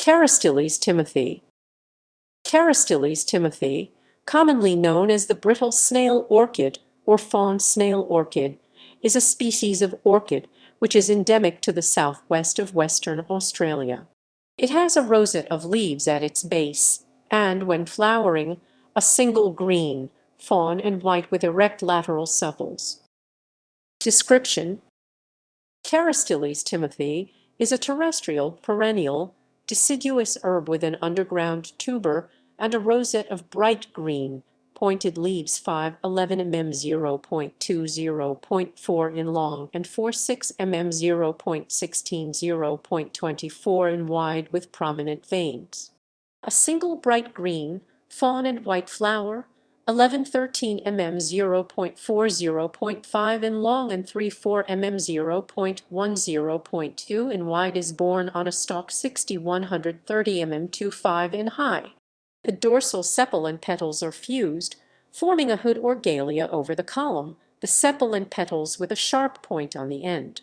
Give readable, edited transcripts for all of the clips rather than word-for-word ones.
Pterostylis timothyi. Pterostylis timothyi, commonly known as the brittle snail orchid or fawn snail orchid, is a species of orchid which is endemic to the southwest of Western Australia. It has a rosette of leaves at its base, and, when flowering, a single green, fawn and white with erect lateral sepals. Description: Pterostylis timothyi is a terrestrial, perennial, deciduous herb with an underground tuber and a rosette of bright green, pointed leaves 5-11 mm 0.20.4 in long and 4-6 mm 0.16-0.24 in wide with prominent veins. A single bright green, fawn and white flower, 11-13 mm 0.40.5 in long and 3-4 mm 0.10.2 in wide, is borne on a stalk 60-130 mm 25 in high. The dorsal sepal and petals are fused, forming a hood or galea over the column, the sepal and petals with a sharp point on the end.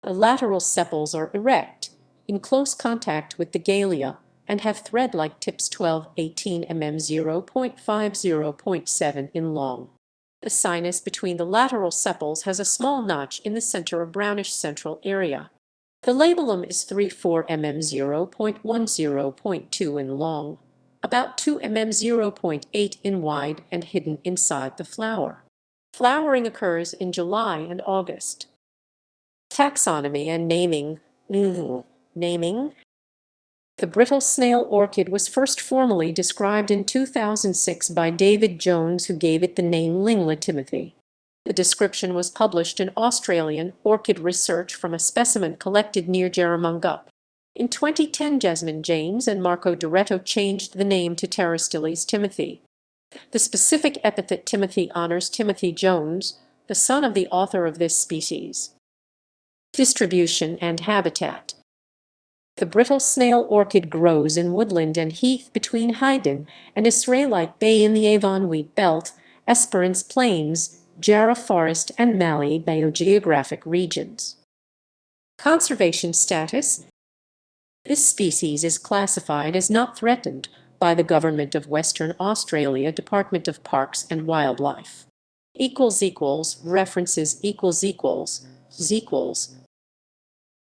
The lateral sepals are erect, in close contact with the galea, and have thread-like tips 12-18 mm 0.5-0.7 in long. The sinus between the lateral sepals has a small notch in the center of brownish central area. The labellum is 3-4 mm 0.10.2 in long, about 2 mm 0.8 in wide, and hidden inside the flower. Flowering occurs in July and August. Taxonomy and naming. Naming. The brittle snail orchid was first formally described in 2006 by David Jones, who gave it the name Lingla timothyi. The description was published in Australian Orchid Research from a specimen collected near Jerramungup. In 2010, Jasmine James and Marco Doretto changed the name to Pterostylis timothyi. The specific epithet Timothy honors Timothy Jones, the son of the author of this species. Distribution and habitat. The brittle snail orchid grows in woodland and heath between Haydn and Israelite Bay in the Avon wheat belt, Esperance Plains, Jarrah Forest and Mallee biogeographic regions. Conservation status. This species is classified as not threatened by the Government of Western Australia Department of Parks and Wildlife. References